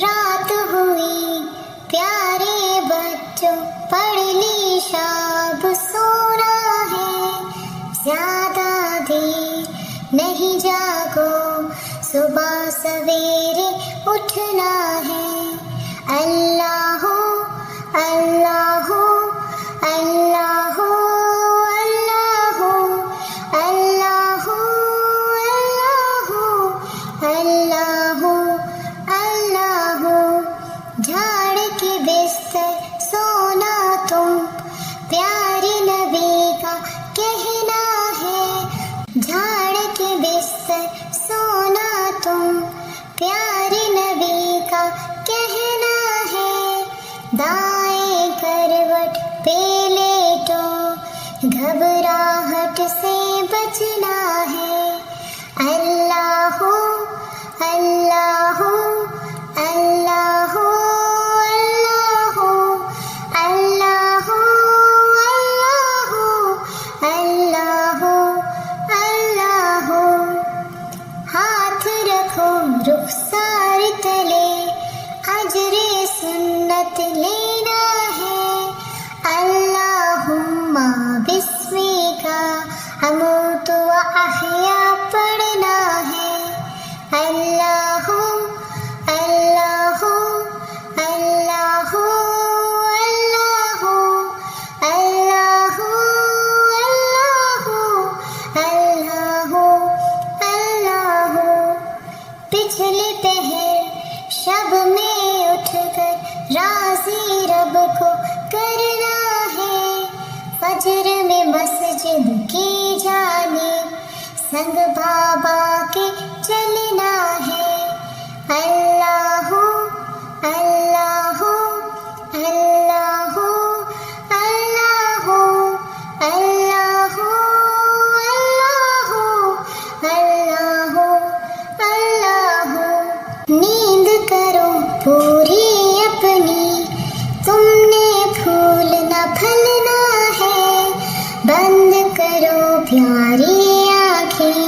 رات ہوئی پیارے بچوں پڑھ لی شب سونا ہے، زیادہ دیر نہیں جاگو صبح سویرے اٹھنا ہے۔ اللہ ہو اللہ ہو اللہ ہو اللہ ہو اللہ ہو اللہ ہو اللہ ہو، جھاڑ کے بستر سونا تم پیارے نبی کا کہنا ہے، جھاڑ کے بستر سونا تم پیارے نبی کا کہنا ہے، دائیں کروٹ پہ لیٹو گھبراہٹ سے بچنا ہے۔ اللہ ہو اللہ ہو اللہ ہو اللہ ہو اللہ ہو اللہ ہو اللہ ہو، ہاتھ رکھو رخسار تلے اجر سنت لینا ہے، اللہم بسمک اموت و احیا پڑھنا ہے۔ اللہ ہو اللہ ہو اللہ ہو اللہ ہو اللہ ہو اللہ ہو اللہ ہو، پچھلے پہر شب میں اٹھ کر راضی رب کو کرنا ہے، فجر میں مسجد کی جانب سنگ بابا کے چلنا ہے۔ اللہ ہو اللہ ہو اللہ ہو اللہ ہو اللہ ہو اللہ ہو اللہ ہو، نیند کرو پوری اپنی تم نے پھول نہ پھلنا ہے، بند کرو پیاری آنکھیں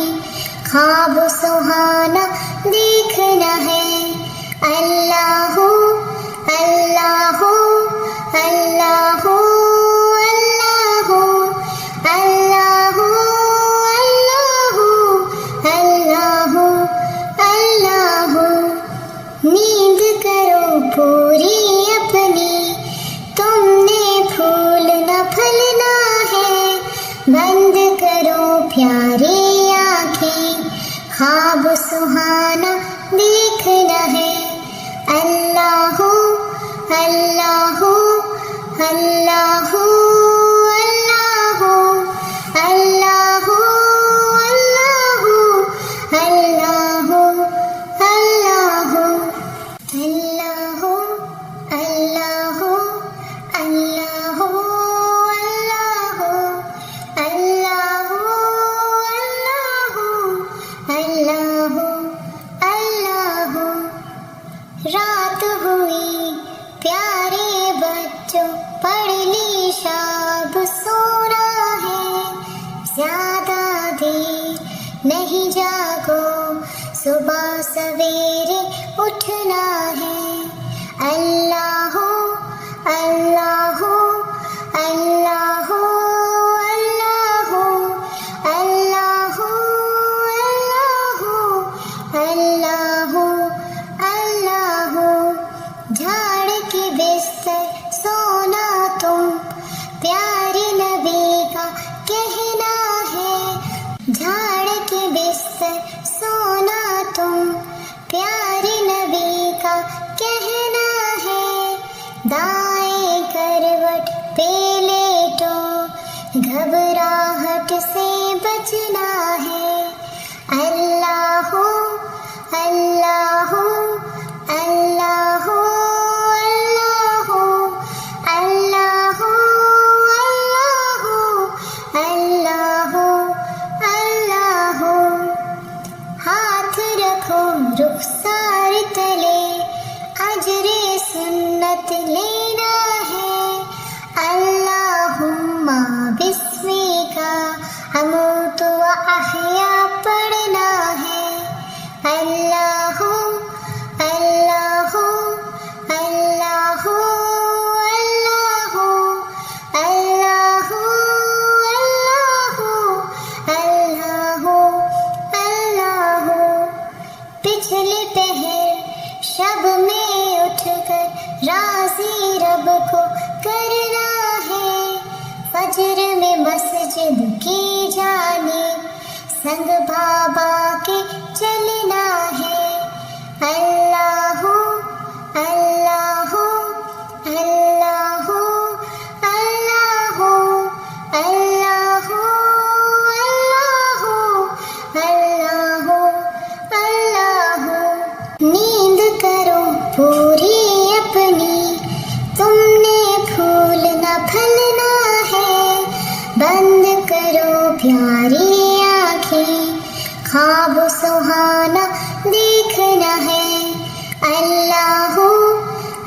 خواب سہانا دیکھنا ہے۔ اللہ ہو اللہ ہو اللہ ہو اللہ ہو اللہ ہو اللہ ہو اللہ ہو، نیند کرو پوری اپنی تم نے پھول نہ پھلنا ہے، بند کرو پیاری آنکھیں خواب سہانا دیکھنا ہے۔ اللہ ہو اللہ ہو اللہ ہو اللہ ہو اللہ ہو اللہ ہو اللہ ہو اللہ ہو اللہ ہو اللہ ہو اللہ ہو اللہ ہو اللہ ہو، رات ہوئی پیارے بچوں پڑھ لی شب سونا ہے، زیادہ دیر نہیں جاگو صبح سویرے اٹھنا ہے۔ اللہ ہو اللہ ہو اللہ ہو اللہ ہو اللہ ہو اللہ ہو اللہ ہو، جھاڑ کے بستر سونا تم پیارے نبی کا کہنا ہے، جھاڑ کے بستر سونا تم پیارے نبی کا کہنا ہے، دائیں کروٹ پہ لیٹو گھبراہٹ سے بچنا ہے۔ اللہ ہو اللہ ہو اللہ ہو اللہ ہو اللہ ہو اللہ ہو اللہ ہو، ہاتھ رکھو رخسار تلے اجر سنت لینا ہے، اللہم بسمک اموت و احیا پڑھنا ہے۔ اللہ ہو اللہ ہو رب کو کرنا ہے، فجر میں مسجد کی جانب سنگ بابا کے چلنا ہے۔ اللہ اللہ اللہ اللہ اللہ اللہ اللہ اللہ۔ نیند کرو پوری اپنی، تم نے پھولنا پھلنا ہے، بند کرو پیاری آنکھیں، خواب سہانا دیکھنا ہے۔ اللہ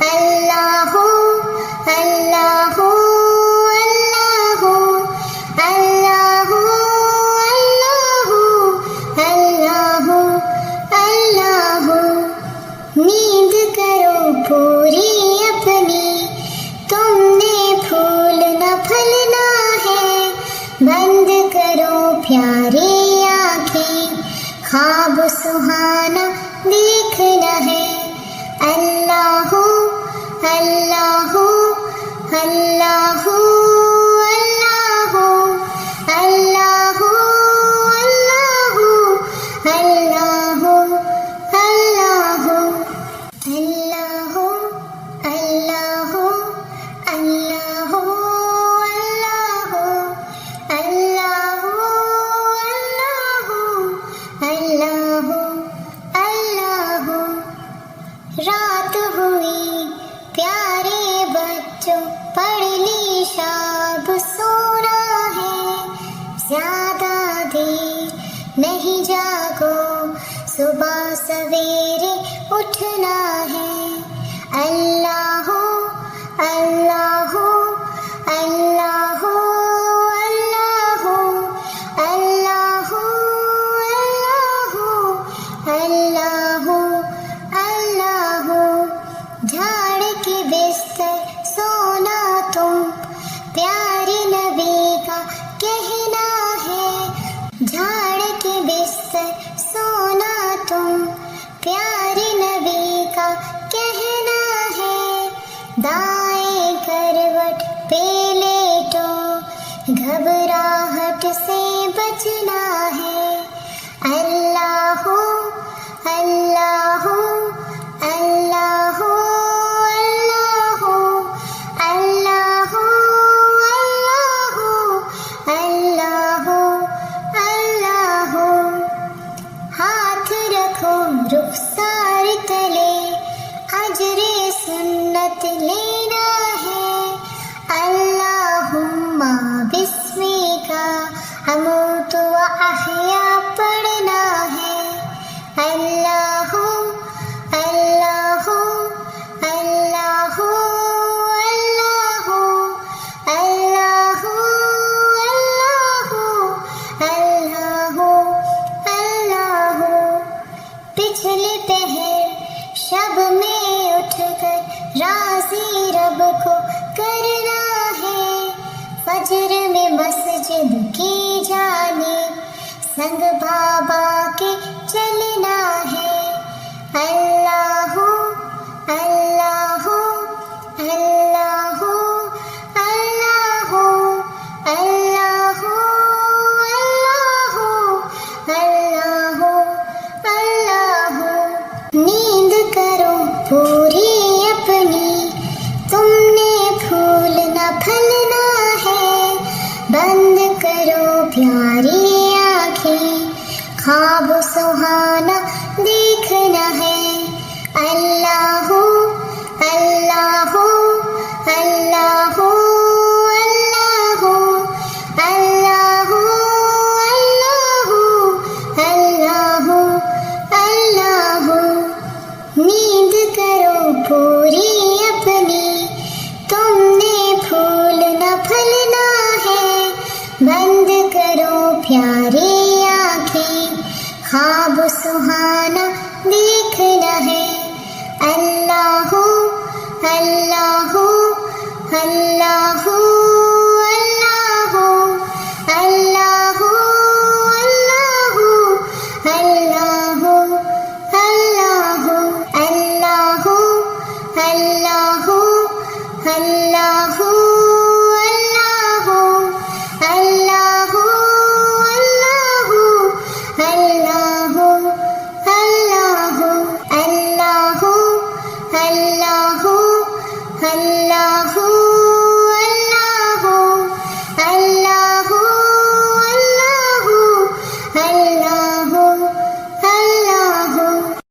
اللہ اللہ اللہ اللہ اللہ اللہ۔ نیند کرو پوری اپنی، تم نے پھولنا پھلنا ہے، بند کرو پیاری آنکھیں، خواب سہانا دیکھنا ہے۔ اللہ اللہ اللہ اللہ اللہ اللہ اللہ اللہ اللہ اللہ اللہ اللہ اللہ۔ رات ہوئی پیارے بچوں، پڑھ لی شاب سونا ہے، زیادہ دیر نہیں جاگو، صبح سویرے اٹھنا ہے۔ اللہ اللہ اللہ اللہ اللہ اللہ اللہ۔ جھاڑ کے بستر سونا تم، پیارے نبی کا کہنا ہے، جھاڑ کے بستر سونا تم، پیارے نبی کا کہنا ہے۔ دائیں کروٹ پہ لیٹو، گھبراہٹ سے بچنا ہے۔ اللہ اللہ اللہ اللہ اللہ اللہ اللہ۔ ہاتھ رکھو رخسار تلے، اجر سنت لینا ہے۔ اللہم بسمک اموت واحیا پڑھنا ہے۔ اللہ اللہ اللہ اللہ اللہ اللہ اللہ۔ پچھلے پہر شب میں اٹھ کر راضی رب کو کرنا ہے، فجر میں مسجد کی جانب سنگ بابا کے